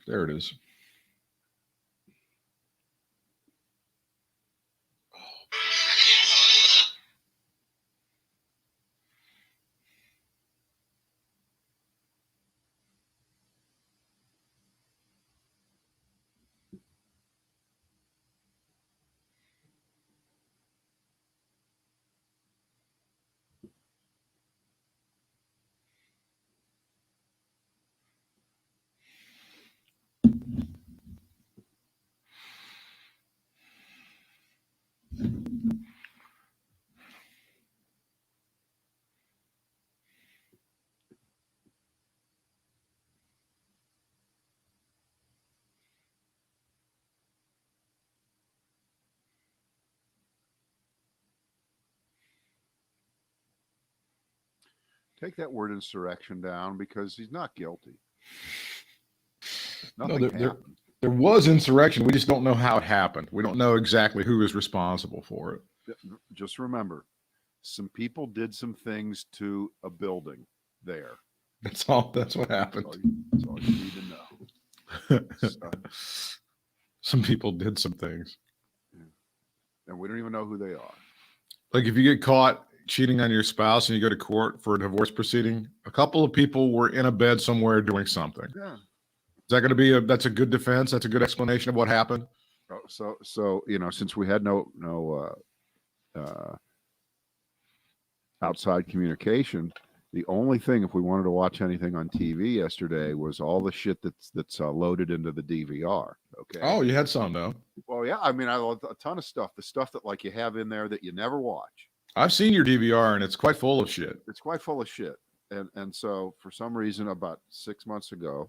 There it is. Take that word insurrection down because he's not guilty. No, there was insurrection. We just don't know how it happened. We don't know exactly who is responsible for it. Just remember, some people did some things to a building there. That's all. That's what happened. That's all you need to know. Some people did some things. Yeah. And we don't even know who they are. Like if you get caught cheating on your spouse and you go to court for a divorce proceeding, a couple of people were in a bed somewhere doing something. Yeah. Is that going to be that's a good defense? That's a good explanation of what happened? So since we had no outside communication, the only thing, if we wanted to watch anything on TV yesterday, was all the shit that's loaded into the DVR. Okay. Oh, you had some though. Well, yeah. I mean, I love a ton of stuff. The stuff that like you have in there that you never watch. I've seen your DVR and it's quite full of shit. It's quite full of shit. And so for some reason, about 6 months ago,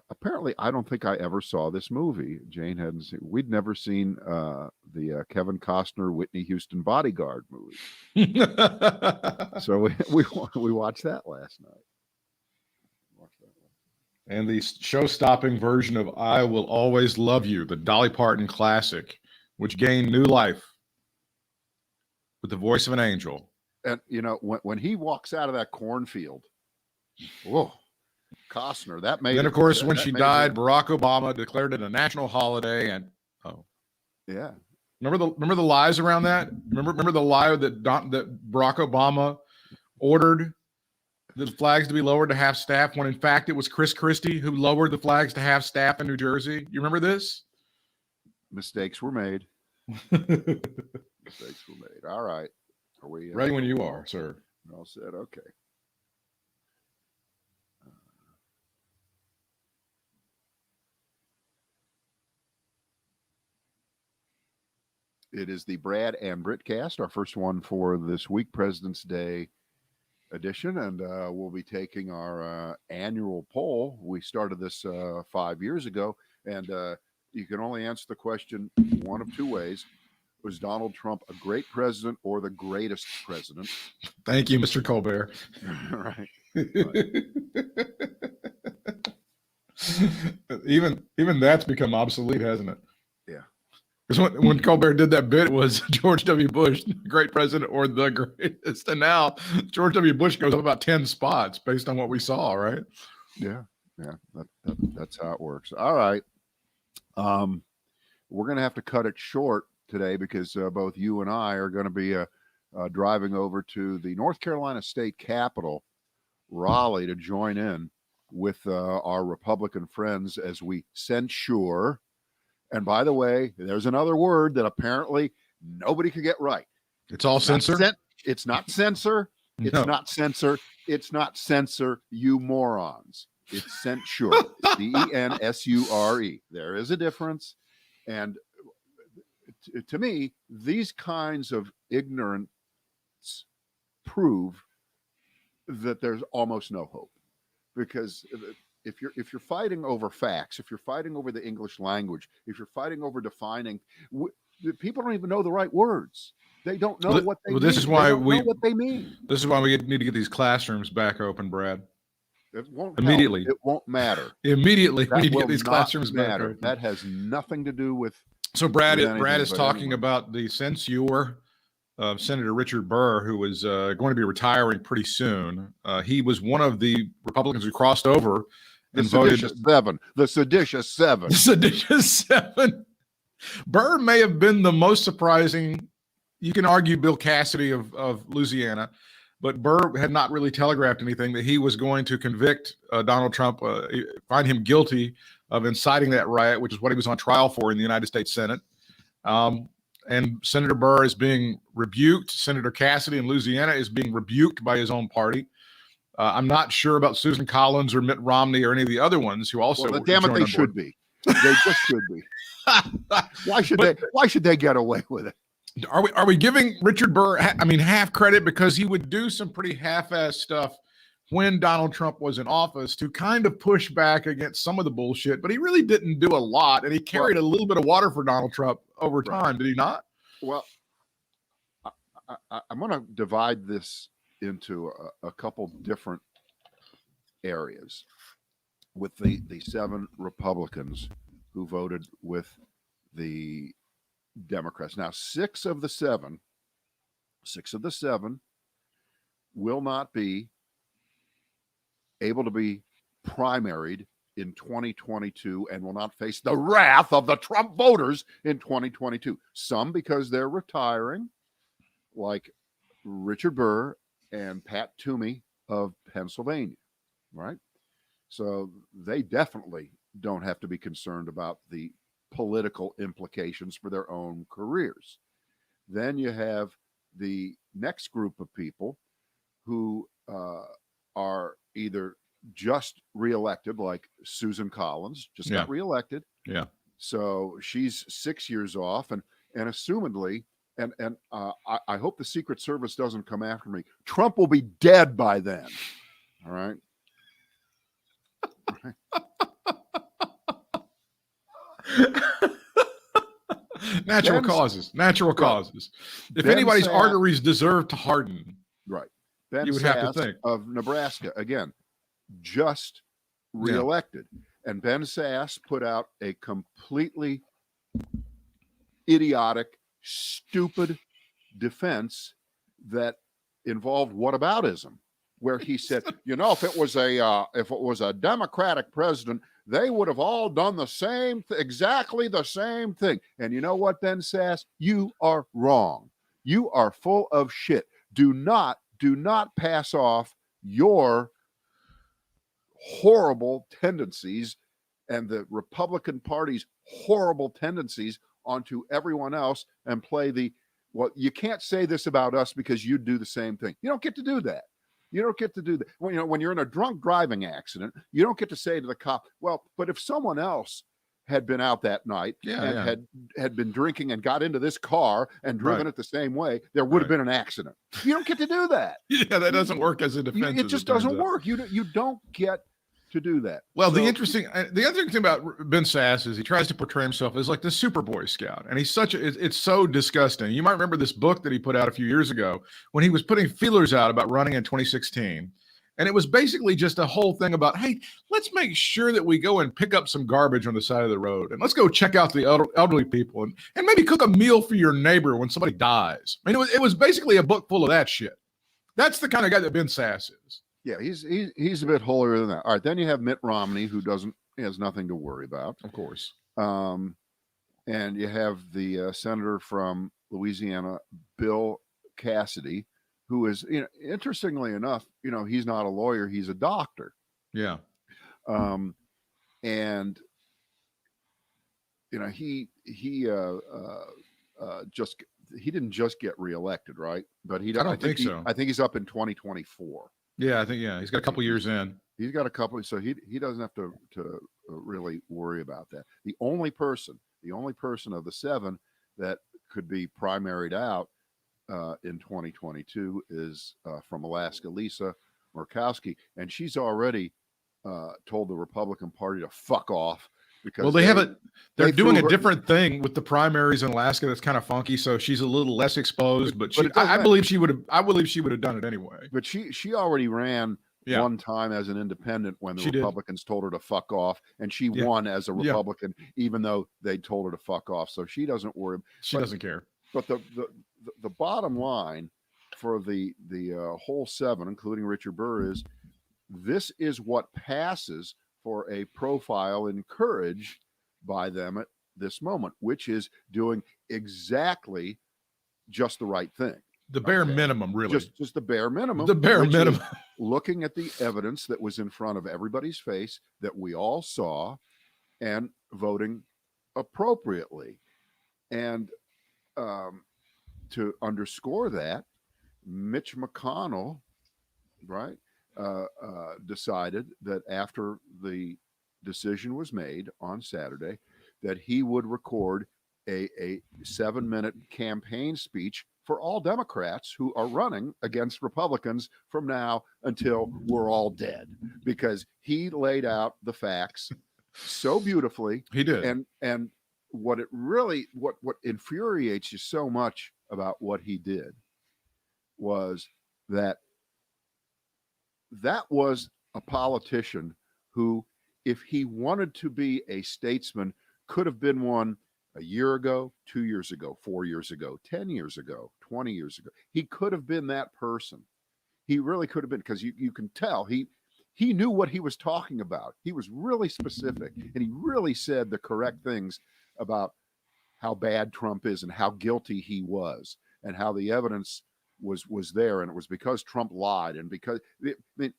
apparently I don't think I ever saw this movie. Jane hadn't seen. We'd never seen the Kevin Costner Whitney Houston Bodyguard movie. So we watched that last night. And the show-stopping version of "I Will Always Love You," the Dolly Parton classic, which gained new life with the voice of an angel. And when he walks out of that cornfield, whoa. Costner, that made. Then, of course, when she died, Barack Obama declared it a national holiday, and yeah. Remember the lies around that? Remember the lie that Barack Obama ordered the flags to be lowered to half staff, when in fact it was Chris Christie who lowered the flags to half staff in New Jersey. You remember this? Mistakes were made. Mistakes were made. All right, are we ready when you are, sir? All said. Okay. It is the Brad and Britt cast, our first one for this week, President's Day edition, and we'll be taking our annual poll. We started this 5 years ago, and you can only answer the question one of two ways. Was Donald Trump a great president or the greatest president? Thank you, Mr. Colbert. Right. Even that's become obsolete, hasn't it? Yeah. Because when Colbert did that bit, was George W. Bush great president or the greatest? And now George W. Bush goes up about 10 spots based on what we saw, right? Yeah. That's how it works. All right. We're going to have to cut it short today because both you and I are going to be driving over to the North Carolina state capitol, Raleigh, to join in with our Republican friends as we censure. And by the way, there's another word that apparently nobody could get right. It's all censor. It's not censor. It's not censor. It's not censor, you morons. It's censure. censure. There is a difference. And to me, these kinds of ignorance prove that there's almost no hope. Because if you're fighting over facts, if you're fighting over the English language, if you're fighting over defining, people don't even know the right words. They don't know what they mean. This is why know what they mean. This is why we need to get these classrooms back open, Brad. It won't immediately. Help. It won't matter. Immediately, we need to get these classrooms back open. That has nothing to do with. So Brad is talking about the censure Senator Richard Burr, who was going to be retiring pretty soon. He was one of the Republicans who crossed over and voted. The seditious seven. The seditious seven. Burr may have been the most surprising. You can argue Bill Cassidy of Louisiana, but Burr had not really telegraphed anything that he was going to convict Donald Trump, find him guilty of inciting that riot, which is what he was on trial for in the United States Senate. And Senator Burr is being rebuked. Senator Cassidy in Louisiana is being rebuked by his own party. I'm not sure about Susan Collins or Mitt Romney or any of the other ones who also. Well, damn it, they should be. They just should be. Why should they get away with it? Are we giving Richard Burr, half credit because he would do some pretty half-ass stuff when Donald Trump was in office to kind of push back against some of the bullshit, but he really didn't do a lot, and he carried a little bit of water for Donald Trump over time, did he not? Well, I'm going to divide this into a couple different areas with the 7 Republicans who voted with the Democrats. Now, 6 of the 7 will not be able to be primaried in 2022 and will not face the wrath of the Trump voters in 2022. Some because they're retiring, like Richard Burr and Pat Toomey of Pennsylvania, right? So they definitely don't have to be concerned about the political implications for their own careers. Then you have the next group of people who are either just reelected, like Susan Collins just got reelected. Yeah. So she's 6 years off, and assumedly, and I hope the Secret Service doesn't come after me. Trump will be dead by then. All right. Natural causes. If anybody's arteries deserve to harden, right? Ben you would Sass have to think of Nebraska again, just reelected, and Ben Sass put out a completely idiotic, stupid defense that involved whataboutism, where he said, if it was a Democratic president, they would have all done the same, exactly the same thing. And you know what, Ben Sass? You are wrong. You are full of shit. Do not pass off your horrible tendencies and the Republican Party's horrible tendencies onto everyone else and play you can't say this about us because you do the same thing. You don't get to do that. You don't get to do that. When you're in a drunk driving accident, you don't get to say to the cop, well, but if someone else had been out that night had been drinking and got into this car and driven it the same way, there would have been an accident. You don't get to do that. Yeah, that doesn't work as a defense. It just doesn't work. You don't get to do that. Well, the other thing about Ben Sass is he tries to portray himself as like the super Boy Scout, and he's it's so disgusting. You might remember this book that he put out a few years ago when he was putting feelers out about running in 2016, and it was basically just a whole thing about, hey, let's make sure that we go and pick up some garbage on the side of the road, and let's go check out the elderly people, and maybe cook a meal for your neighbor when somebody dies. I mean, it was basically a book full of that shit. That's the kind of guy that Ben Sass is. Yeah, he's a bit holier than that. All right, then you have Mitt Romney, who has nothing to worry about, of course. And you have the senator from Louisiana, Bill Cassidy, who is, interestingly enough, he's not a lawyer; he's a doctor. Yeah. And he didn't just get reelected, right? But I don't think so. I think he's up in 2024. Yeah, I think he's got a couple years in. He's got a couple, so he doesn't have to really worry about that. The only person of the 7 that could be primaried out in 2022 is from Alaska, Lisa Murkowski, and she's already told the Republican Party to fuck off. Because they're doing a different thing with the primaries in Alaska that's kind of funky. So she's a little less exposed, but I believe she would have done it anyway. But she already ran one time as an independent when the Republicans told her to fuck off, and she won as a Republican, even though they told her to fuck off. So she doesn't worry. She doesn't care. But the bottom line for the whole seven, including Richard Burr, is this is what passes for a profile encouraged by them at this moment, which is doing exactly just the right thing. The bare minimum, really. Just the bare minimum. The bare minimum. Looking at the evidence that was in front of everybody's face that we all saw and voting appropriately. And to underscore that, Mitch McConnell, right, decided that after the decision was made on Saturday, that he would record a 7-minute campaign speech for all Democrats who are running against Republicans from now until we're all dead, because he laid out the facts so beautifully. He did. And what infuriates you so much about what he did was that was a politician who, if he wanted to be a statesman, could have been one a year ago, 2 years ago, 4 years ago, 10 years ago, 20 years ago. He could have been that person. He really could have been, because you can tell he knew what he was talking about. He was really specific, and he really said the correct things about how bad Trump is and how guilty he was and how the evidence was there, and it was because Trump lied, and because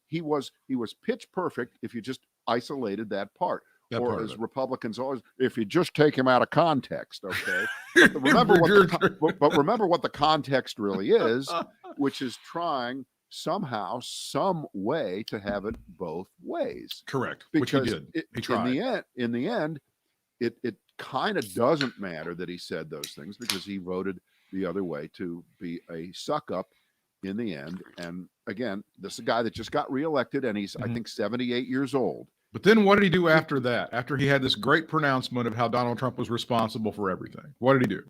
he was pitch perfect if you just isolated that part. As Republicans always, if you just take him out of context, okay? remember what the context really is, which is trying somehow, some way to have it both ways. Correct. Because which he did. He tried. In the end, it kind of doesn't matter that he said those things, because he voted the other way to be a suck up in the end. And again, this is a guy that just got reelected, and he's I think 78 years old. But then what did he do after that? After he had this great pronouncement of how Donald Trump was responsible for everything, what did he do?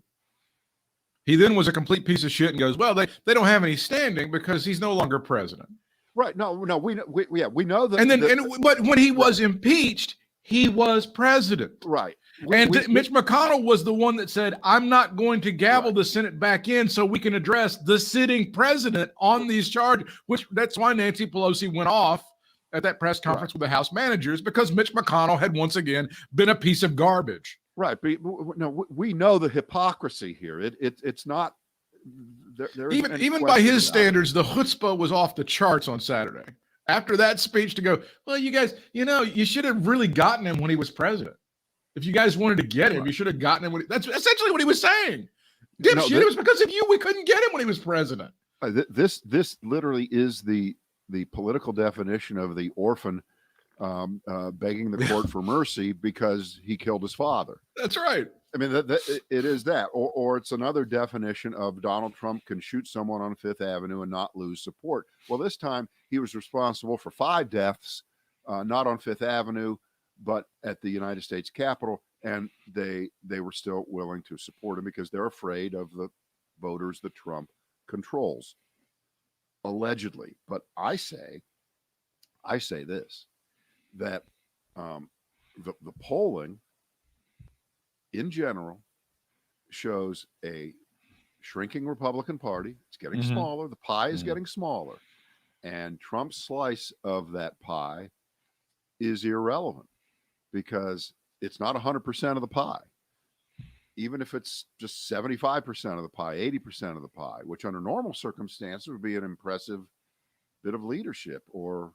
He then was a complete piece of shit and goes, well, they don't have any standing because he's no longer president. Right. No, we know that. And then, but when he was impeached, he was president. Right. Mitch McConnell was the one that said, I'm not going to gavel the Senate back in so we can address the sitting president on these charges, that's why Nancy Pelosi went off at that press conference with the House managers, because Mitch McConnell had once again been a piece of garbage. Right. But no, we know the hypocrisy here. It's not. Even by his standards, the chutzpah was off the charts on Saturday. After that speech, to go, well, you guys, you should have really gotten him when he was president. If you guys wanted to get him, you should have gotten him. That's essentially what he was saying. Dipshit, it was because of you we couldn't get him when he was president. This literally is the political definition of the orphan begging the court for mercy because he killed his father. That's right. I mean, it is that, or it's another definition of Donald Trump can shoot someone on Fifth Avenue and not lose support. Well, this time he was responsible for 5 deaths, not on Fifth Avenue, but at the United States Capitol, and they were still willing to support him because they're afraid of the voters that Trump controls, allegedly. But I say this, that the polling in general shows a shrinking Republican Party. It's getting smaller. The pie is getting smaller. And Trump's slice of that pie is irrelevant because it's not 100% of the pie. Even if it's just 75% of the pie, 80% of the pie, which under normal circumstances would be an impressive bit of leadership or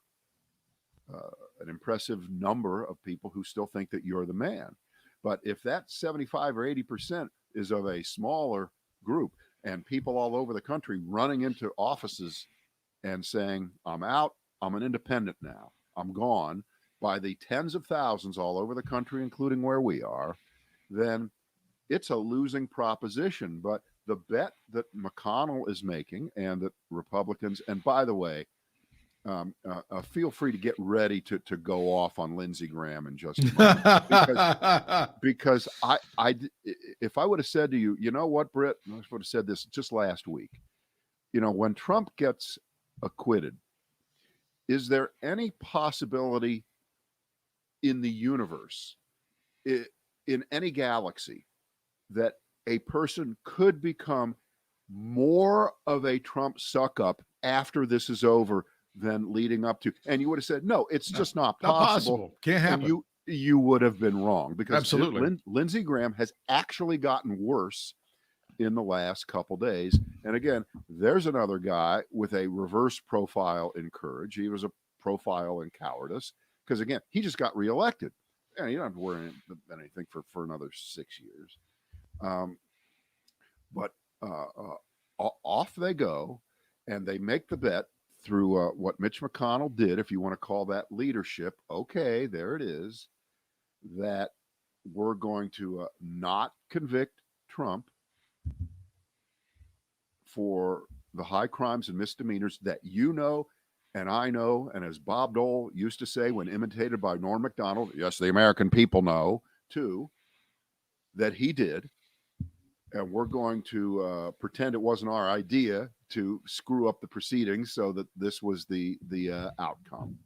an impressive number of people who still think that you're the man. But if that 75 or 80% is of a smaller group and people all over the country running into offices and saying, I'm out, I'm an independent now, I'm gone, by the tens of thousands all over the country, including where we are, then it's a losing proposition. But the bet that McConnell is making and that Republicans, and by the way, feel free to get ready to go off on Lindsey Graham in just a moment. because if I would have said to you, you know what, Britt, I would have said this just last week. When Trump gets acquitted, is there any possibility in the universe, in any galaxy, that a person could become more of a Trump suck up after this is over than leading up to. And you would have said, no, it's just not possible. Can't happen. And you would have been wrong, because Absolutely. Lindsey Graham has actually gotten worse in the last couple days. And again, there's another guy with a reverse profile in courage. He was a profile in cowardice, because again, he just got reelected. And you don't have to worry anything for another 6 years. But off they go, and they make the bet through what Mitch McConnell did, if you want to call that leadership. Okay, there it is, that we're going to not convict Trump for the high crimes and misdemeanors that and I know, and as Bob Dole used to say when imitated by Norm Macdonald, yes, the American people know too, that he did. And we're going to pretend it wasn't our idea to screw up the proceedings so that this was the outcome.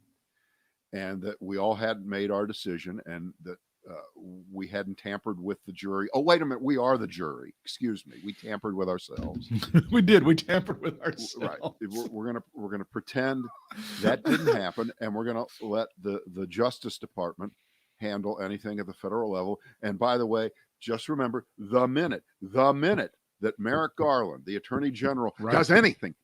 And that we all hadn't made our decision, and that we hadn't tampered with the jury. Oh, wait a minute. We are the jury. Excuse me. We tampered with ourselves. We did. We tampered with ourselves. Right. We're gonna pretend that didn't happen, and we're gonna let the Justice Department handle anything at the federal level. And by the way, just remember, the minute that Merrick Garland, the Attorney General, does anything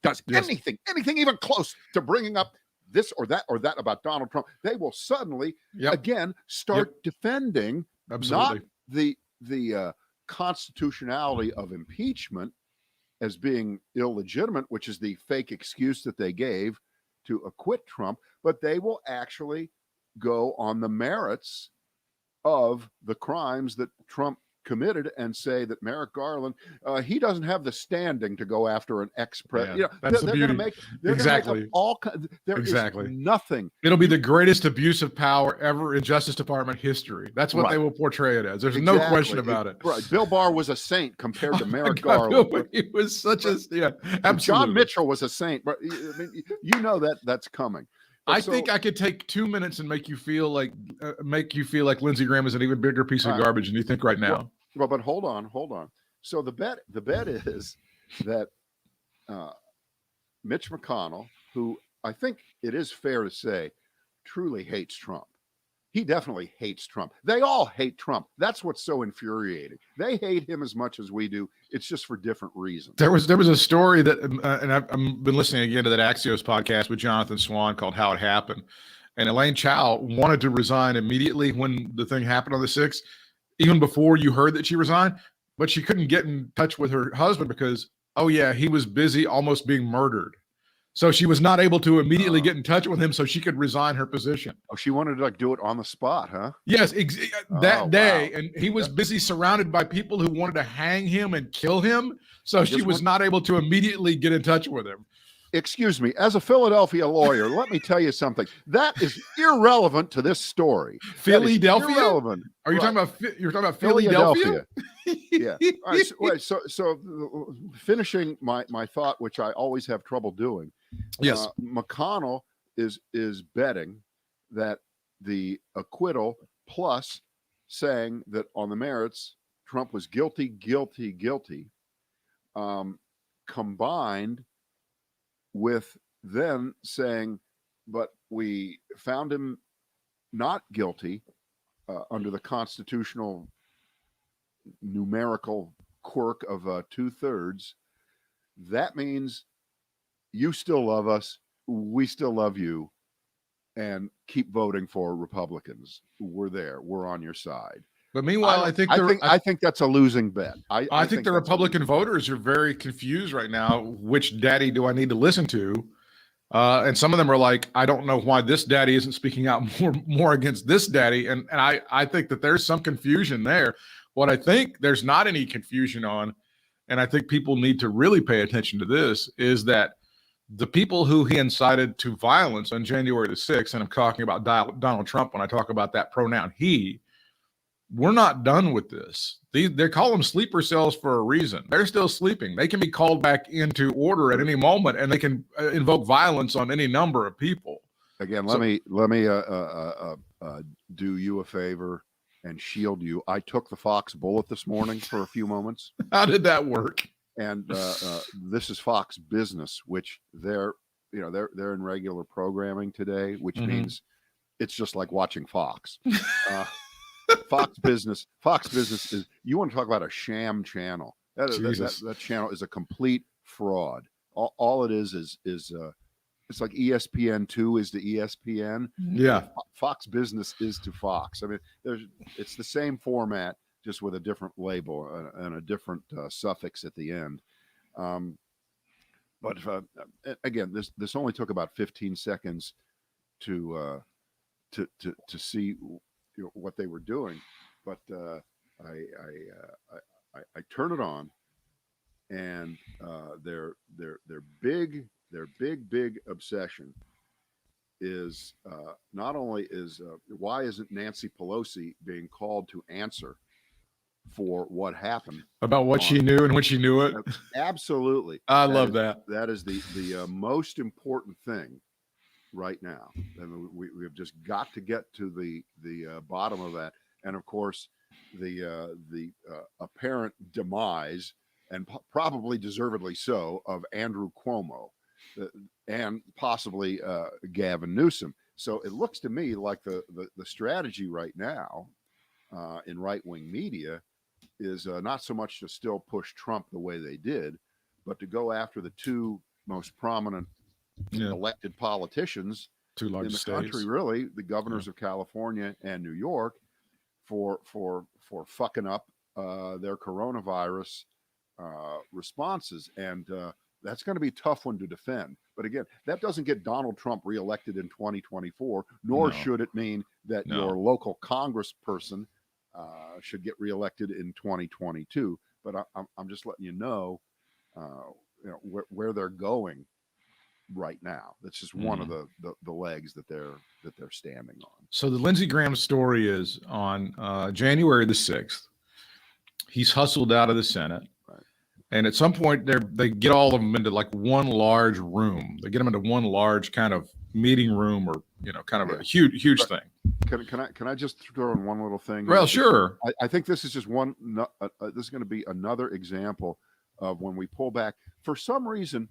even close to bringing up this or that about Donald Trump, they will suddenly again start defending not the constitutionality of impeachment as being illegitimate, which is the fake excuse that they gave to acquit Trump, but they will actually go on the merits of the crimes that Trump committed and say that Merrick Garland, he doesn't have the standing to go after an ex-president. That's the beauty. Exactly. Is nothing. It'll be the greatest abuse of power ever in Justice Department history. That's what they will portray it as. There's no question about it. Right. Bill Barr was a saint compared to Merrick Garland. He was such absolutely. John Mitchell was a saint, but I mean, you know that's coming. I think I could take 2 minutes and make you feel like Lindsey Graham is an even bigger piece of garbage than you think right now. Well, but hold on. So the bet is that Mitch McConnell, who I think it is fair to say truly hates Trump. He definitely hates Trump. They all hate Trump. That's what's so infuriating. They hate him as much as we do. It's just for different reasons. There was a story that, and I've been listening again to that Axios podcast with Jonathan Swan called How It Happened. And Elaine Chao wanted to resign immediately when the thing happened on the 6th, even before you heard that she resigned, but she couldn't get in touch with her husband because, he was busy almost being murdered. So she was not able to immediately get in touch with him so she could resign her position. Oh, she wanted to do it on the spot, huh? Yes, that day. Wow. And he was busy surrounded by people who wanted to hang him and kill him. So she was not able to immediately get in touch with him. Excuse me, as a Philadelphia lawyer, let me tell you something. That is irrelevant to this story. Philadelphia? Irrelevant. Are you talking about? You're talking about Philadelphia? Yeah. All right. So finishing my thought, which I always have trouble doing. Yes. McConnell is betting that the acquittal plus saying that on the merits Trump was guilty, combined with then saying, but we found him not guilty under the constitutional numerical quirk of 2/3. That means you still love us, we still love you, and keep voting for Republicans. We're there. We're on your side. But meanwhile, I think that's a losing bet. I think the Republican voters are very confused right now. Which daddy do I need to listen to? And some of them are like, I don't know why this daddy isn't speaking out more against this daddy. And I think that there's some confusion there. What I think there's not any confusion on, and I think people need to really pay attention to this, is that the people who he incited to violence on January the 6th, and I'm talking about Donald Trump when I talk about that pronoun he, we're not done with this. They call them sleeper cells for a reason. They're still sleeping. They can be called back into order at any moment, and they can invoke violence on any number of people. Again, let me do you a favor and shield you. I took the Fox bullet this morning for a few moments. How did that work? And this is Fox Business, which they're in regular programming today, which means it's just like watching Fox. Fox Business is, you want to talk about a sham channel. That channel is a complete fraud. All it is it's like ESPN2 is to ESPN. Yeah. Fox Business is to Fox. I mean, it's the same format, just with a different label and a different suffix at the end. But again, this only took about 15 seconds to see what they were doing. But I turn it on, and their big obsession is not only is why isn't Nancy Pelosi being called to answer for what happened, about what she knew and when she knew it. Absolutely. I love that. That is the most important thing right now. And we have just got to get to the bottom of that. And of course, the apparent demise, and probably deservedly so, of Andrew Cuomo and possibly Gavin Newsom. So it looks to me like the strategy right now in right-wing media is not so much to still push Trump the way they did, but to go after the two most prominent elected politicians in the country, really, the governors of California and New York, for fucking up their coronavirus responses. And that's going to be a tough one to defend. But again, that doesn't get Donald Trump reelected in 2024, nor should it mean that your local congressperson should get reelected in 2022. But I'm just letting you know, where they're going right now. That's just one of the legs that they're standing on. So the Lindsey Graham story is on January the 6th. He's hustled out of the Senate. Right. And at some point they get all of them into like one large room. They get them into one large kind of meeting room, or kind of a huge thing. Can I just throw in one little thing? Well, sure. I think this is just one. This is going to be another example of when we pull back. For some reason,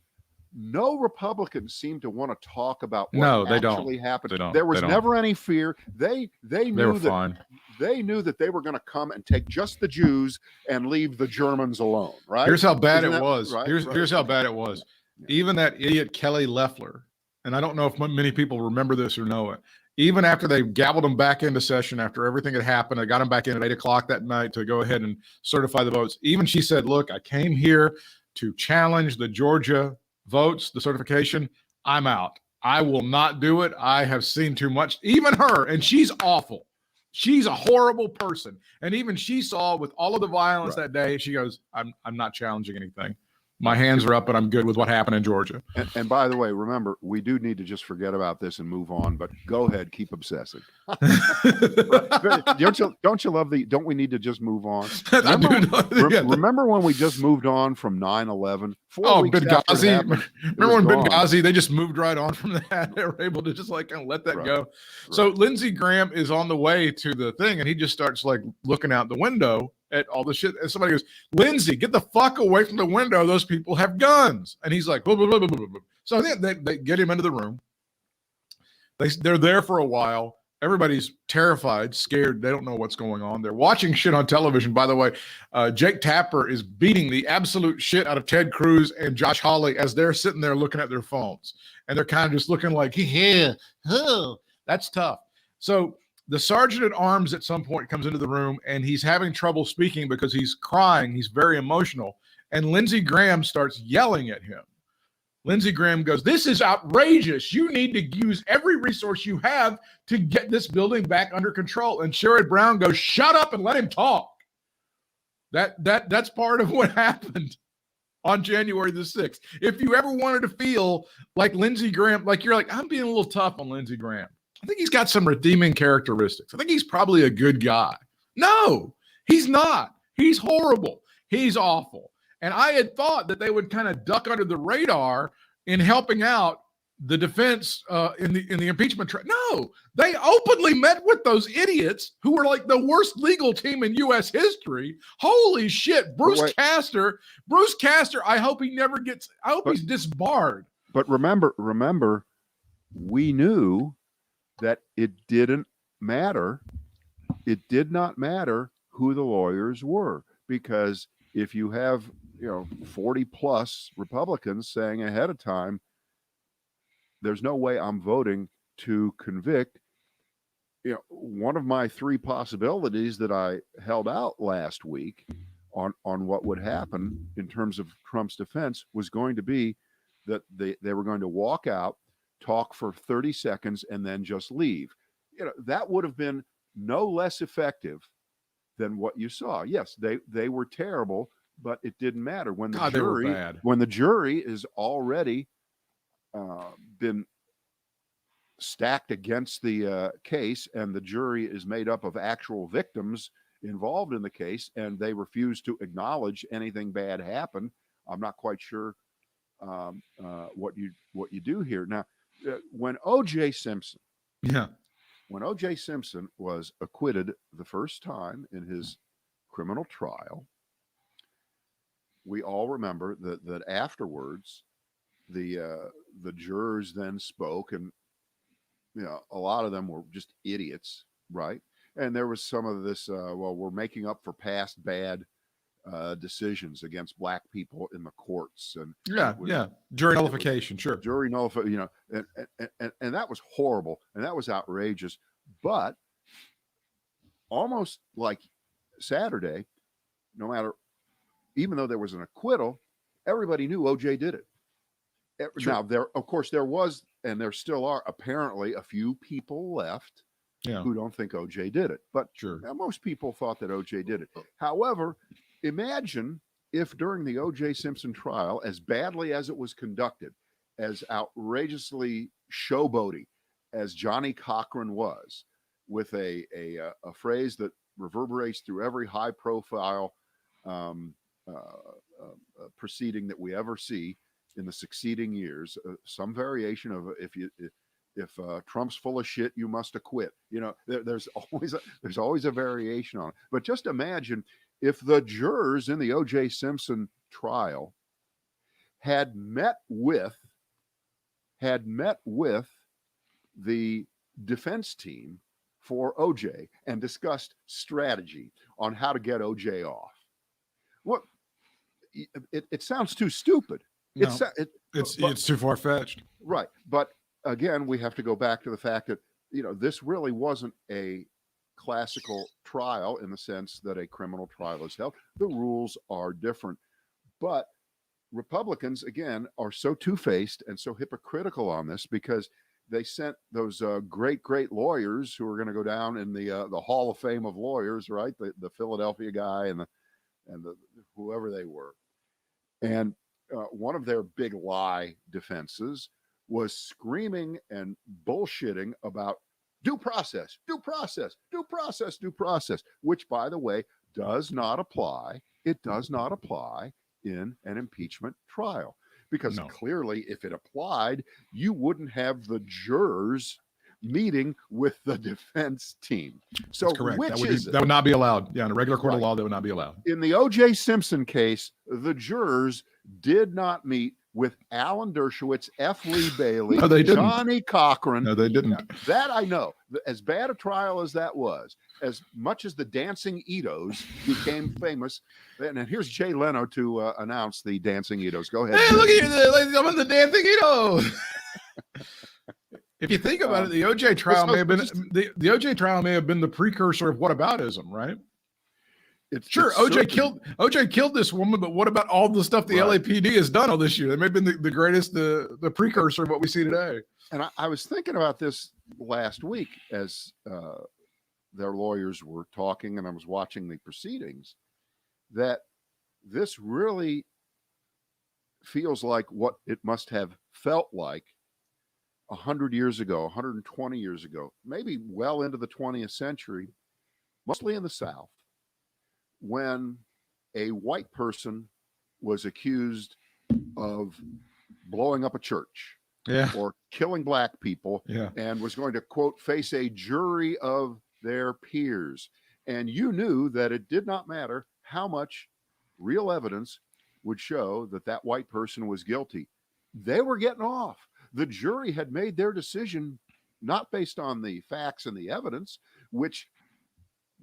no Republicans seem to want to talk about what actually happened. There was never any fear. They knew that they knew that they were going to come and take just the Jews and leave the Germans alone. Right? Here's how bad it was. Right? Here's how bad it was. Yeah. Even that idiot Kelly Loeffler, and I don't know if many people remember this or know it. Even after they gabbled him back into session, after everything had happened, I got him back in at 8:00 that night to go ahead and certify the votes. Even she said, "Look, I came here to challenge the Georgia votes, the certification. I'm out. I will not do it. I have seen too much." Even her, and she's awful. She's a horrible person. And even she saw, with all of the violence that day, she goes, I'm not challenging anything. My hands are up, and I'm good with what happened in Georgia. And by the way, remember, we do need to just forget about this and move on, but go ahead, keep obsessing. Don't you love don't we need to just move on? Remember when we just moved on from 9/11? Benghazi. Remember when Benghazi, they just moved right on from that. They were able to just like kind of let that go. Right. So Lindsey Graham is on the way to the thing, and he just starts like looking out the window at all the shit. And somebody goes, "Lindsey, get the fuck away from the window. Those people have guns." And he's like, blah, blah, blah, blah, blah, blah. So I think they get him into the room. They're there for a while. Everybody's terrified, scared. They don't know what's going on. They're watching shit on television. By the way, Jake Tapper is beating the absolute shit out of Ted Cruz and Josh Hawley as they're sitting there looking at their phones. And they're kind of just looking like, that's tough. So the sergeant at arms at some point comes into the room, and he's having trouble speaking because he's crying. He's very emotional. And Lindsey Graham starts yelling at him. Lindsey Graham goes, "This is outrageous. You need to use every resource you have to get this building back under control." And Sherrod Brown goes, "Shut up and let him talk." That's part of what happened on January the 6th. If you ever wanted to feel like Lindsey Graham, like you're like, I'm being a little tough on Lindsey Graham, I think he's got some redeeming characteristics. I think he's probably a good guy. No, he's not. He's horrible. He's awful. And I had thought that they would kind of duck under the radar in helping out the defense in the impeachment trial. No, they openly met with those idiots who were like the worst legal team in U.S. history. Holy shit, Bruce Castor. I hope he never gets. I hope he's disbarred. But remember, we knew that it didn't matter. It did not matter who the lawyers were, because if you have 40 plus Republicans saying ahead of time, there's no way I'm voting to convict. One of my three possibilities that I held out last week on what would happen in terms of Trump's defense was going to be that they were going to walk out, talk for 30 seconds, and then just leave. That would have been no less effective than what you saw. Yes, they were terrible, but it didn't matter when the jury is already been stacked against the case, and the jury is made up of actual victims involved in the case, and they refuse to acknowledge anything bad happened. I'm not quite sure what you do here. Now, when O.J. Simpson was acquitted the first time in his criminal trial, we all remember that afterwards the jurors then spoke, and a lot of them were just idiots, right? And there was some of this, we're making up for past bad decisions against black people in the courts, and jury nullification, jury nullification, and that was horrible, and that was outrageous. But almost like Saturday, even though there was an acquittal, everybody knew OJ did it. Now, there was, and there still are, apparently a few people left who don't think OJ did it. But most people thought that OJ did it. However, imagine if during the OJ Simpson trial, as badly as it was conducted, as outrageously showboaty as Johnny Cochran was, with a phrase that reverberates through every high-profile proceeding that we ever see in the succeeding years, some variation of if Trump's full of shit, you must acquit. There's always a variation on it. But just imagine if the jurors in the O.J. Simpson trial had met with the defense team for OJ and discussed strategy on how to get OJ off. What it sounds too stupid. No, it's too far-fetched. Right. But again, we have to go back to the fact that, this really wasn't a classical trial in the sense that a criminal trial is held. The rules are different. But Republicans, again, are so two-faced and so hypocritical on this because they sent those great lawyers who are going to go down in the Hall of Fame of lawyers, right? The Philadelphia guy and the whoever they were. And one of their big lie defenses was screaming and bullshitting about due process, which, by the way, does not apply. It does not apply in an impeachment trial, because clearly if it applied, you wouldn't have the jurors meeting with the defense team. So that's correct. That would not be allowed. Yeah, in a regular court of law, that would not be allowed. In the O.J. Simpson case, the jurors did not meet with Alan Dershowitz, F. Lee Bailey, Johnny Cochran. No, they didn't. That I know. As bad a trial as that was, as much as the Dancing Itos became famous, and here's Jay Leno to announce the Dancing Itos. Go ahead. Hey, look at you, ladies and gentlemen, the Dancing Itos. If you think about it, the OJ trial may have been the OJ trial may have been the precursor of whataboutism, right? OJ killed this woman, but what about all the stuff the LAPD has done all this year? That may have been the greatest, the precursor of what we see today. And I was thinking about this last week as their lawyers were talking, and I was watching the proceedings, that this really feels like what it must have felt like 100 years ago, 120 years ago, maybe well into the 20th century, mostly in the South, when a white person was accused of blowing up a church Yeah. or killing black people, Yeah. and was going to, quote, face a jury of their peers. And you knew that it did not matter how much real evidence would show that that white person was guilty. They were getting off. The jury had made their decision not based on the facts and the evidence, which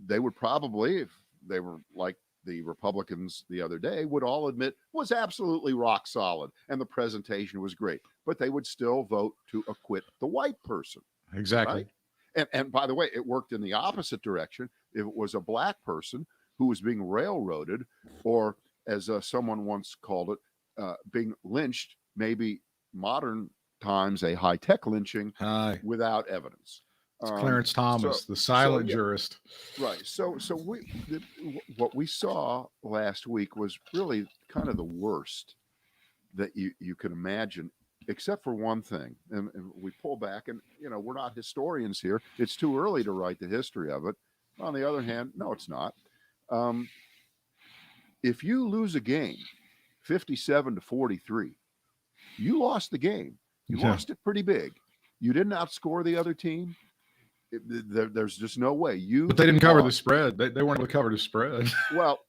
they would probably, if they were like the Republicans the other day, would all admit was absolutely rock solid and the presentation was great, but they would still vote to acquit the white person. Exactly. Right? And by the way, it worked in the opposite direction. If it was a black person who was being railroaded, or as someone once called it, being lynched, maybe modern times a high-tech lynching without evidence. It's Clarence Thomas, the silent jurist. Right. So what we saw last week was really kind of the worst that you can imagine, except for one thing. And we pull back, and we're not historians here. It's too early to write the history of it. On the other hand, no, it's not. If you lose a game 57-43, you lost the game. You lost it pretty big. You didn't outscore the other team. There's just no way. But they didn't cover the spread. They weren't able to cover the spread. Well,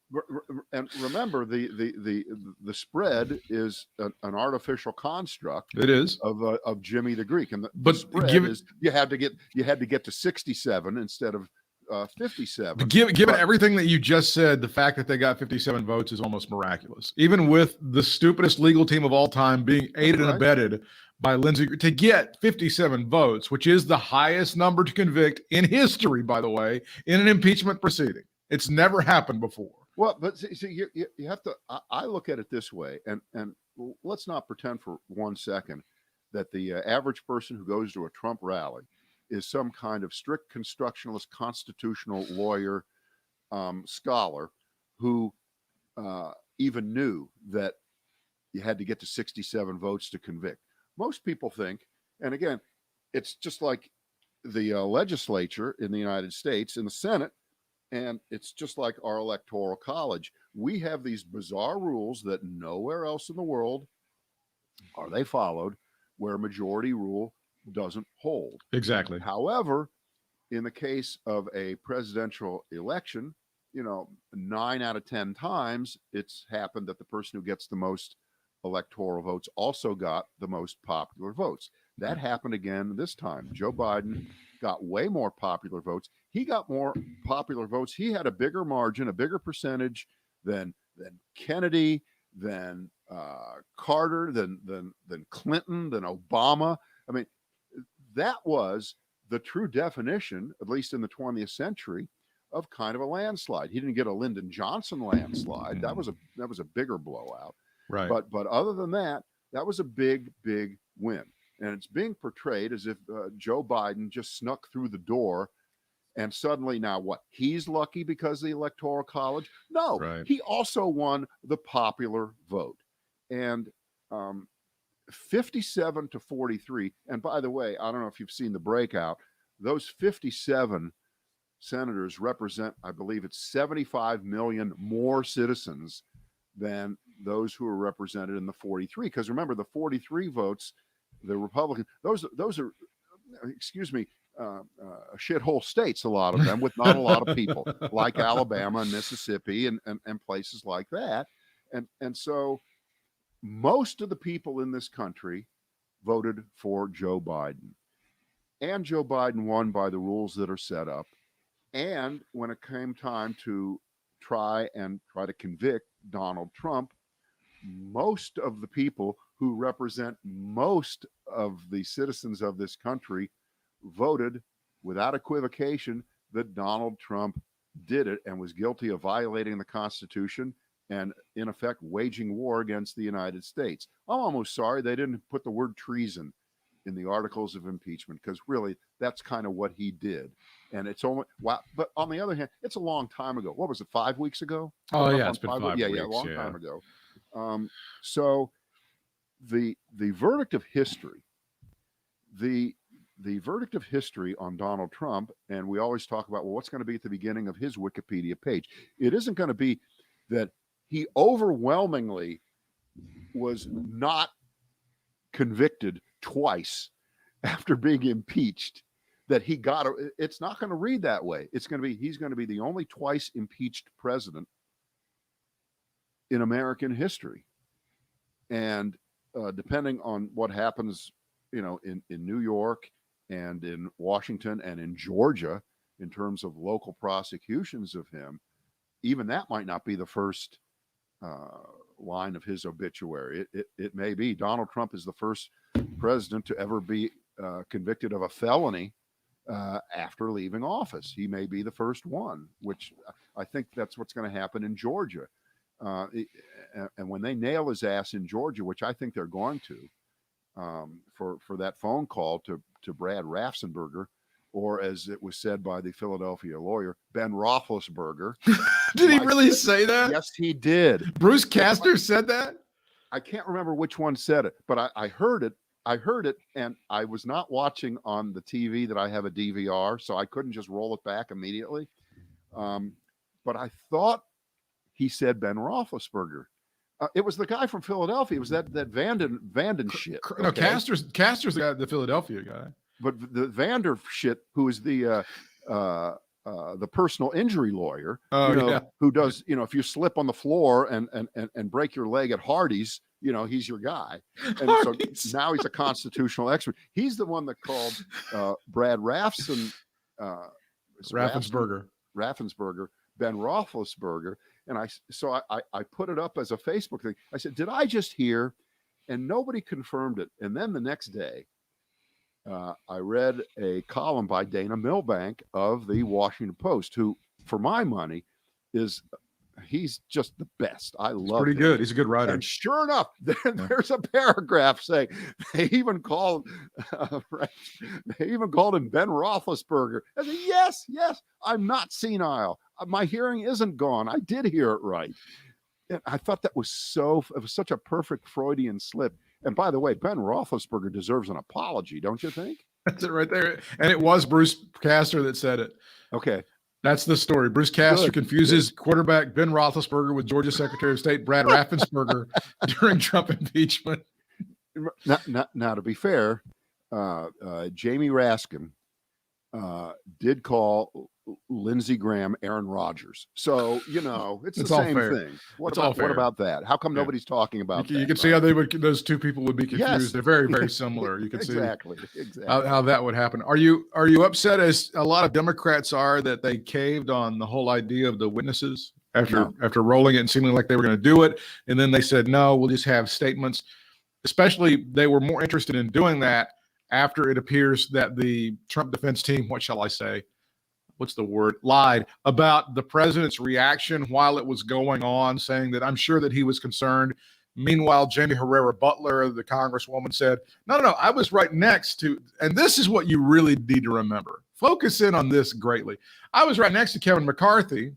and remember, the spread is an artificial construct. It is of Jimmy the Greek, and but the spread is you had to get to 67 instead of 57. Given everything that you just said, the fact that they got 57 votes is almost miraculous. Even with the stupidest legal team of all time being aided and abetted by Lindsey, to get 57 votes, which is the highest number to convict in history, by the way, in an impeachment proceeding. It's never happened before. Well, but see, you have to. I look at it this way, and let's not pretend for 1 second that the average person who goes to a Trump rally is some kind of strict constructionalist, constitutional lawyer, scholar who even knew that you had to get to 67 votes to convict. Most people think, and again, it's just like the legislature in the United States, in the Senate, and it's just like our electoral college. We have these bizarre rules that nowhere else in the world are they followed, where majority rule doesn't hold. Exactly. However, in the case of a presidential election, 9 out of 10 times it's happened that the person who gets the most electoral votes also got the most popular votes. That happened again this time. Joe Biden got way more popular votes. He got more popular votes. He had a bigger margin, a bigger percentage than Kennedy, than Carter, than Clinton, than Obama. I mean, that was the true definition, at least in the 20th century, of kind of a landslide. He didn't get a Lyndon Johnson landslide. That was a bigger blowout. Right. But other than that, that was a big win. And it's being portrayed as if Joe Biden just snuck through the door and suddenly now what? He's lucky because of the Electoral College? No, He also won the popular vote. And 57-43. And by the way, I don't know if you've seen the breakout. Those 57 senators represent, I believe it's 75 million more citizens than those who are represented in the 43. Because remember, the 43 votes, the Republican, those are, shithole states, a lot of them, with not a lot of people, like Alabama and Mississippi and places like that. And so most of the people in this country voted for Joe Biden. And Joe Biden won by the rules that are set up. And when it came time to try to convict Donald Trump, most of the people who represent most of the citizens of this country voted without equivocation that Donald Trump did it and was guilty of violating the Constitution and, in effect, waging war against the United States. I'm almost sorry they didn't put the word treason in the articles of impeachment, because really that's kind of what he did. And it's only, wow. But on the other hand, it's a long time ago. What was it, 5 weeks ago? Oh, yeah, it's been 5 weeks. Yeah, a long time ago. So the verdict of history, the verdict of history on Donald Trump, and we always talk about, well, what's going to be at the beginning of his Wikipedia page? It isn't going to be that he overwhelmingly was not convicted twice after being impeached that he got it's not going to read that way. It's going to be he's going to be the only twice impeached president in American history. And depending on what happens, in New York and in Washington and in Georgia, in terms of local prosecutions of him, even that might not be the first line of his obituary. It may be. Donald Trump is the first president to ever be convicted of a felony after leaving office. He may be the first one, which I think that's what's going to happen in Georgia. And when they nail his ass in Georgia, which I think they're going to, for that phone call to Brad Raffensperger, or as it was said by the Philadelphia lawyer, Ben Roethlisberger. Did he really say that? Yes, he did. Bruce Castor said that? I can't remember which one said it, but I heard it. I heard it, and I was not watching on the TV that I have a DVR, so I couldn't just roll it back immediately. But I thought he said Ben Roethlisberger. It was the guy from Philadelphia. It was that Vanden shit. No, Castor's the guy, the Philadelphia guy. But the Vander shit, who is the personal injury lawyer, who does, if you slip on the floor and break your leg at Hardee's, he's your guy. And so now he's a constitutional expert. He's the one that called Brad Raffensperger Ben Roethlisberger. And I put it up as a Facebook thing. I said, did I just hear? And nobody confirmed it. And then the next day, I read a column by Dana Milbank of the Washington Post, who, for my money, he's just the best. I love him. Pretty good. He's a good writer. And sure enough, there's a paragraph saying they even called him Ben Roethlisberger. I said, yes, I'm not senile. My hearing isn't gone. I did hear it right. And I thought it was such a perfect Freudian slip. And by the way, Ben Roethlisberger deserves an apology, don't you think? That's it right there. And it was Bruce Castor that said it. Okay. That's the story. Bruce Castor confuses quarterback Ben Roethlisberger with Georgia Secretary of State Brad Raffensperger during Trump impeachment. Now, to be fair, Jamie Raskin did call Lindsey Graham Aaron Rodgers. So, it's the same thing. What about that? How come nobody's talking about that? You can see how those two people would be confused. Yes. They're very, very similar. You can exactly. see how that would happen. Are you upset, as a lot of Democrats are, that they caved on the whole idea of the witnesses after rolling it and seeming like they were going to do it? And then they said, no, we'll just have statements. Especially, they were more interested in doing that after it appears that the Trump defense team, what shall I say? What's the word? Lied about the president's reaction while it was going on, saying that I'm sure that he was concerned. Meanwhile, Jamie Herrera Butler, the congresswoman, said, no, I was right next to, and this is what you really need to remember. Focus in on this greatly. I was right next to Kevin McCarthy,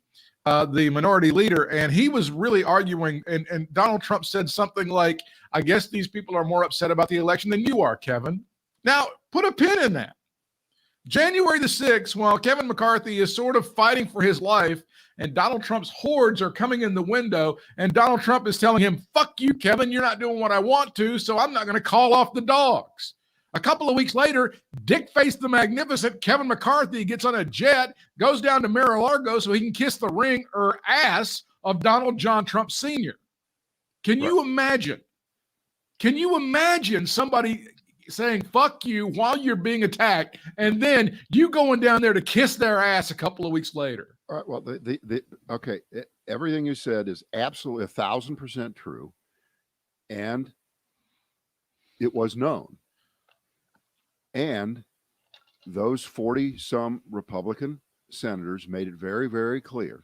the minority leader, and he was really arguing, and Donald Trump said something like, I guess these people are more upset about the election than you are, Kevin. Now, put a pin in that. January the 6th, while Kevin McCarthy is sort of fighting for his life and Donald Trump's hordes are coming in the window and Donald Trump is telling him, fuck you, Kevin, you're not doing what I want to, so I'm not going to call off the dogs. A couple of weeks later, Dick-Face the Magnificent Kevin McCarthy gets on a jet, goes down to Mar-a-Lago so he can kiss the ring or ass of Donald John Trump Sr. Can you imagine? Can you imagine somebody saying fuck you while you're being attacked and then you going down there to kiss their ass a couple of weeks later? All right. Well, okay. Everything you said is absolutely 1,000% true. And it was known. And those 40 some Republican senators made it very, very clear,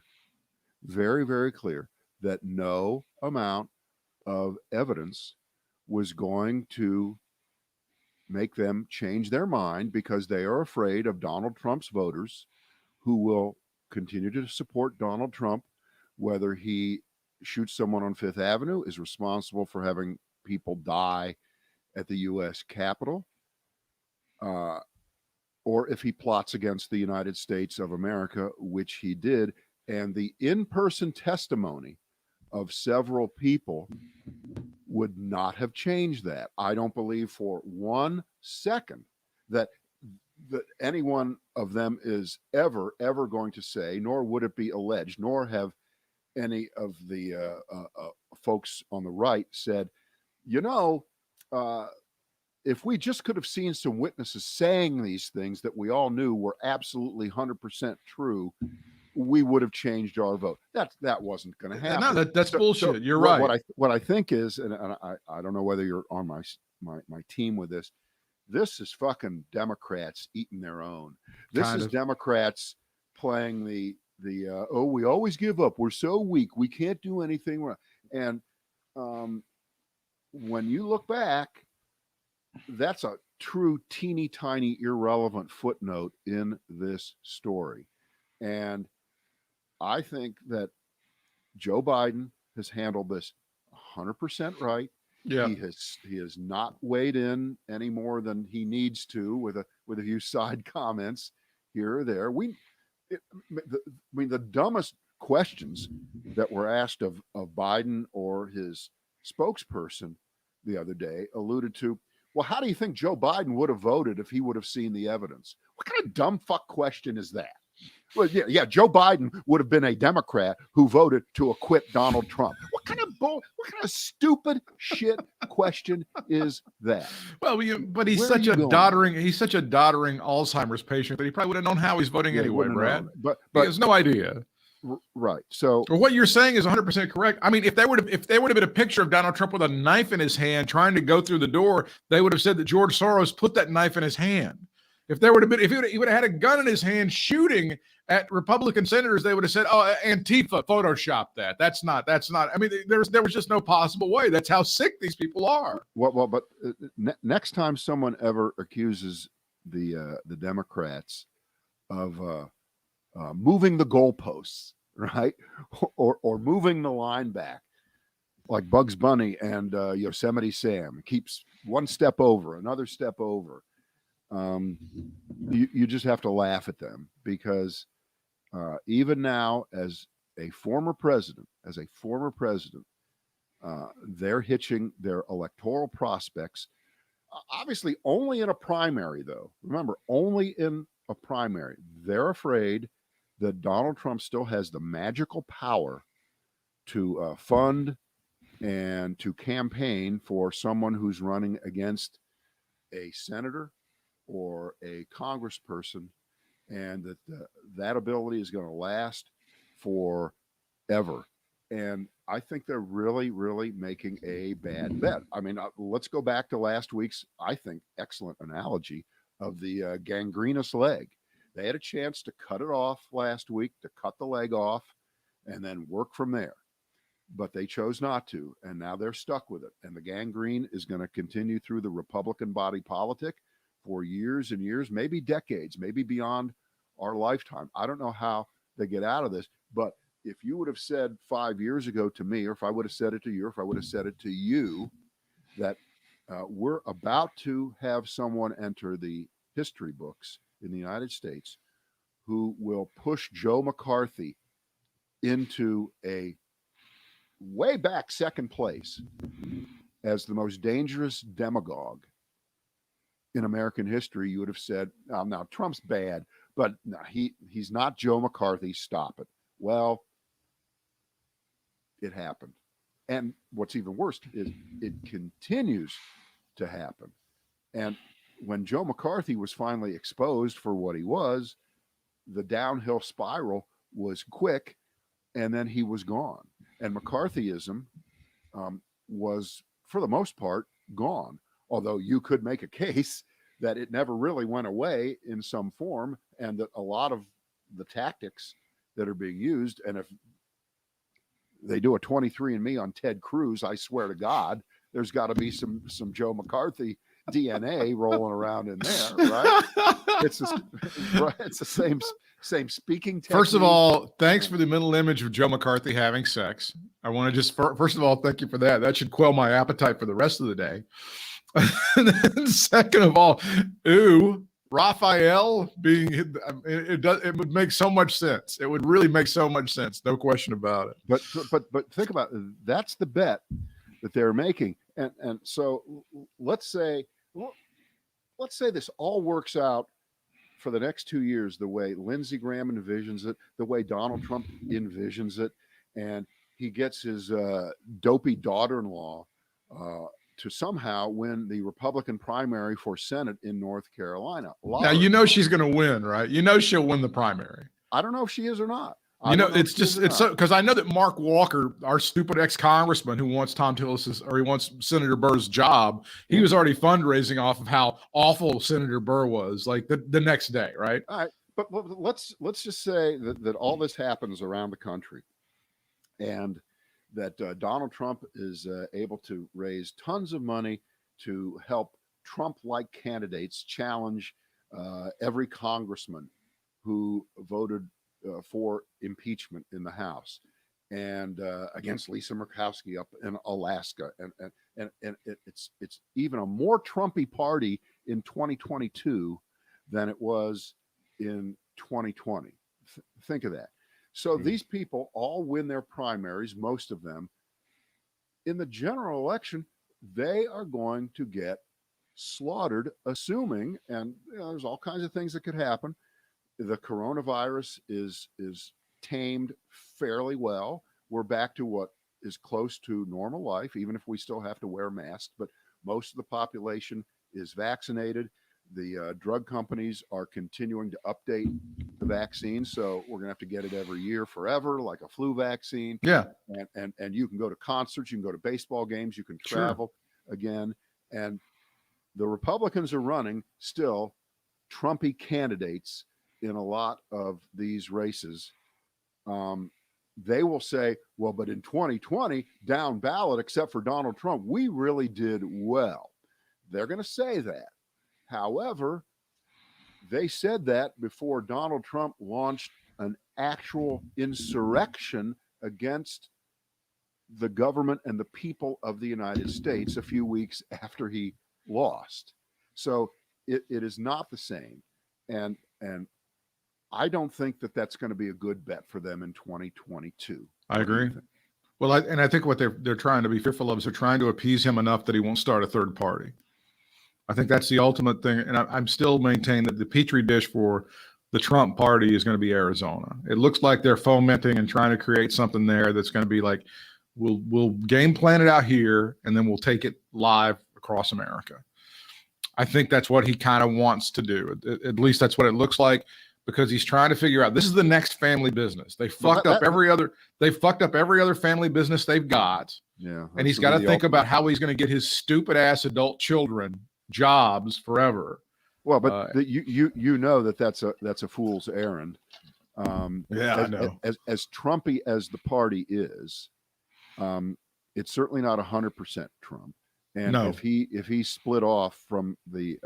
that no amount of evidence was going to make them change their mind, because they are afraid of Donald Trump's voters, who will continue to support Donald Trump, whether he shoots someone on Fifth Avenue, is responsible for having people die at the U.S. Capitol, or if he plots against the United States of America, which he did. And the in-person testimony of several people would not have changed that. I don't believe for 1 second that any one of them is ever going to say, nor would it be alleged, nor have any of the folks on the right said, if we just could have seen some witnesses saying these things that we all knew were absolutely 100% true, we would have changed our vote. That wasn't going to happen. No, that's bullshit. So you're right. What I think is, and I don't know whether you're on my team with this. This is fucking Democrats eating their own. This is Democrats playing the we always give up. We're so weak. We can't do anything wrong. And when you look back, that's a true teeny tiny irrelevant footnote in this story. And I think that Joe Biden has handled this 100% right. Yeah. He has not weighed in any more than he needs to with a few side comments here or there. The dumbest questions that were asked of Biden or his spokesperson the other day alluded to, well, how do you think Joe Biden would have voted if he would have seen the evidence? What kind of dumb fuck question is that? Well, yeah, Joe Biden would have been a Democrat who voted to acquit Donald Trump. What kind of stupid shit question is that? Well, but he's such a doddering Alzheimer's patient that he probably would have known how he's voting anyway, Brad. But he has no idea. Right. So what you're saying is 100% correct. I mean, if there would have been a picture of Donald Trump with a knife in his hand trying to go through the door, they would have said that George Soros put that knife in his hand. If he would have had a gun in his hand shooting at Republican senators, they would have said, "Oh, Antifa photoshopped that. That's not." I mean, there was just no possible way. That's how sick these people are. Well, but next time someone ever accuses the Democrats of moving the goalposts, right, or moving the line back, like Bugs Bunny and Yosemite Sam keeps one step over, another step over. You just have to laugh at them, because even now, as a former president, they're hitching their electoral prospects, obviously only in a primary, though. Remember, only in a primary. They're afraid that Donald Trump still has the magical power to fund and to campaign for someone who's running against a senator or a congressperson, and that ability is going to last forever. And I think they're really, really making a bad bet. I mean, let's go back to last week's, I think, excellent analogy of the gangrenous leg. They had a chance to cut it off last week, to cut the leg off, and then work from there. But they chose not to, and now they're stuck with it. And the gangrene is going to continue through the Republican body politic for years and years, maybe decades, maybe beyond our lifetime. I don't know how they get out of this, but if you would have said 5 years ago to me, or if I would have said it to you, or if I would have said it to you, that we're about to have someone enter the history books in the United States who will push Joe McCarthy into a way back second place as the most dangerous demagogue in American history, you would have said, oh, now Trump's bad, but no, he's not Joe McCarthy. Stop it. Well, it happened. And what's even worse is it continues to happen. And when Joe McCarthy was finally exposed for what he was, the downhill spiral was quick, and then he was gone. And McCarthyism was, for the most part, gone. Although you could make a case that it never really went away in some form, and that a lot of the tactics that are being used, and if they do a 23andMe on Ted Cruz, I swear to God, there's got to be some Joe McCarthy DNA rolling around in there, right? It's the same speaking technique. First of all, thanks for the mental image of Joe McCarthy having sex. I want to just, first of all, thank you for that. That should quell my appetite for the rest of the day. And then second of all, Raphael being, it would make so much sense. It would really make so much sense. No question about it. But think about it. That's the bet that they're making. And so let's say this all works out for the next 2 years the way Lindsey Graham envisions it, the way Donald Trump envisions it, and he gets his dopey daughter-in-law to somehow win the Republican primary for Senate in North Carolina. Now, you know she's going to win, right? You know she'll win the primary. I don't know if she is or not. You know, it's so because I know that Mark Walker, our stupid ex-congressman who wants Tom Tillis's, or he wants Senator Burr's job, he was already fundraising off of how awful Senator Burr was, like the next day, right? All right, but let's just say that all this happens around the country, and that Donald Trump is able to raise tons of money to help Trump-like candidates challenge every congressman who voted for impeachment in the House, and against Lisa Murkowski up in Alaska, and it's even a more Trumpy party in 2022 than it was in 2020. Think of that. So these people all win their primaries, most of them. In the general election, they are going to get slaughtered, assuming, and there's all kinds of things that could happen. The coronavirus is tamed fairly well. We're back to what is close to normal life, even if we still have to wear masks, but most of the population is vaccinated. The drug companies are continuing to update the vaccine, so we're going to have to get it every year forever, like a flu vaccine. Yeah. And you can go to concerts, you can go to baseball games, you can travel again. And the Republicans are running still Trumpy candidates in a lot of these races. They will say, well, but in 2020, down ballot, except for Donald Trump, we really did well. They're going to say that. However, they said that before Donald Trump launched an actual insurrection against the government and the people of the United States a few weeks after he lost. So it is not the same. And I don't think that that's going to be a good bet for them in 2022. I agree. Well, I think what they're trying to be fearful of is they're trying to appease him enough that he won't start a third party. I think that's the ultimate thing. And I'm still maintaining that the petri dish for the Trump party is going to be Arizona. It looks like they're fomenting and trying to create something there that's going to be like, we'll game plan it out here, and then we'll take it live across America. I think that's what he kind of wants to do. At least that's what it looks like, because he's trying to figure out, this is the next family business. They fucked up every other family business they've got. Yeah. And he's got to think about how he's going to get his stupid ass adult children jobs forever. Well, but you know that's a fool's errand. I know. As Trumpy as the party is, it's certainly not 100% Trump. And if he split off from the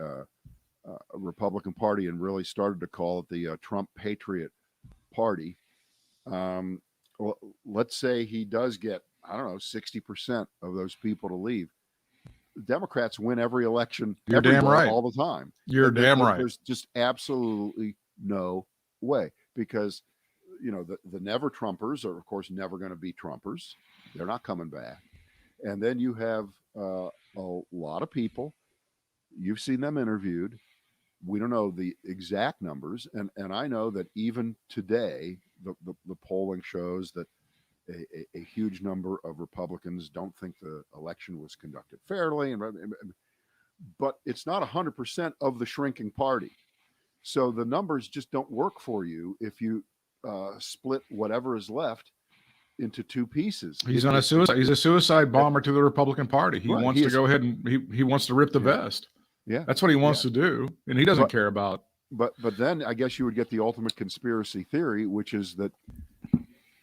Republican Party and really started to call it the Trump Patriot Party, let's say he does get, I don't know, 60% of those people to leave. Democrats win every election. You're damn right. All the time. You're damn right. There's just absolutely no way, because the never Trumpers are, of course, never going to be Trumpers. They're not coming back. And then you have a lot of people. You've seen them interviewed. We don't know the exact numbers, and I know that even today, the polling shows that a huge number of Republicans don't think the election was conducted fairly, but it's not 100% of the shrinking party. So the numbers just don't work for you if you split whatever is left into two pieces. He's a suicide bomber to the Republican Party. He wants to go ahead and he wants to rip the vest. Yeah, that's what he wants to do, and he doesn't care about. But then I guess you would get the ultimate conspiracy theory, which is that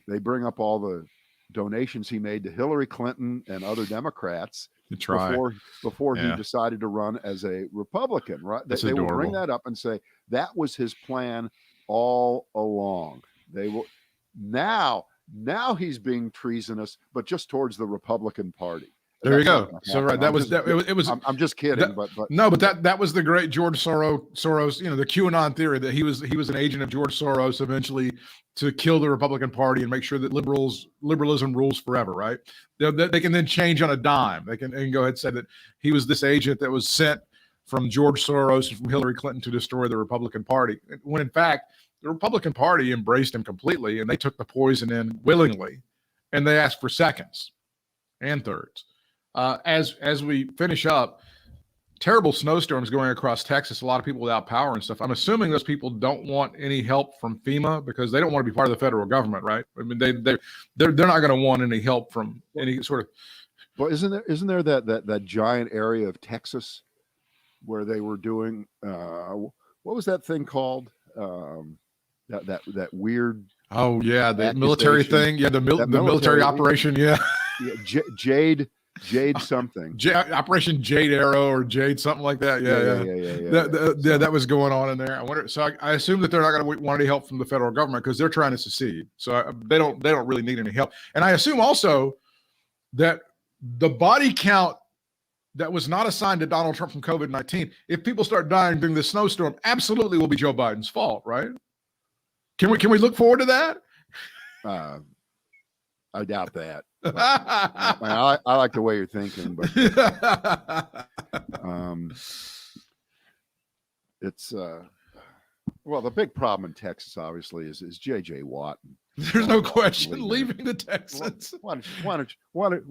they bring up all the donations he made to Hillary Clinton and other Democrats before he decided to run as a Republican. Right? They will bring that up and say that was his plan all along. They will now he's being treasonous, but just towards the Republican Party. There you That's not go. gonna So happen. right, that I'm was just- that. It was I'm just kidding, that- but no, but that was the great George Soros. You know, the QAnon theory that he was an agent of George Soros eventually to kill the Republican Party and make sure that liberalism rules forever. Right? They can then change on a dime. They can go ahead and say that he was this agent that was sent from George Soros and from Hillary Clinton to destroy the Republican Party. When in fact, the Republican Party embraced him completely, and they took the poison in willingly, and they asked for seconds and thirds. As we finish up, terrible snowstorms going across Texas, a lot of people without power and stuff. I'm assuming those people don't want any help from FEMA because they don't want to be part of the federal government, right? I mean, they're not going to want any help from any sort of. Well, isn't there that giant area of Texas where they were doing what was that thing called? That weird. Oh yeah, the military thing. Yeah, the military operation. Yeah, Jade something. Operation Jade Arrow or Jade something like that. Yeah. That was going on in there. I wonder. So I assume that they're not going to want any help from the federal government because they're trying to secede. So they don't really need any help. And I assume also that the body count that was not assigned to Donald Trump from COVID-19, if people start dying during this snowstorm, absolutely will be Joe Biden's fault, right? Can we look forward to that? I doubt that. I like the way you're thinking, but it's well, the big problem in Texas obviously is J.J. Watt. There's no question leaving the Texans. Why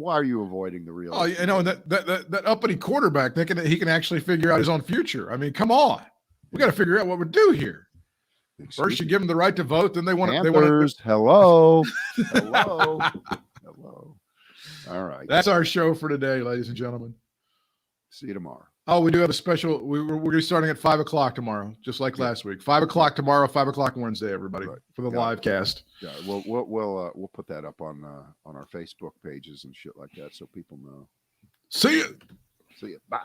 are you avoiding the real? Oh, you know, that uppity quarterback thinking that he can actually figure out his own future. I mean, come on, we got to figure out what we do here. First, you give them the right to vote, then they want to. Hello. All right. That's our show for today, ladies and gentlemen. See you tomorrow. Oh, we do have a special. We're going to be starting at 5:00 tomorrow, just like last week. 5:00 tomorrow, 5:00 Wednesday, everybody, for the live cast. Yeah, we'll put that up on our Facebook pages and shit like that, so people know. See you. See you. Bye.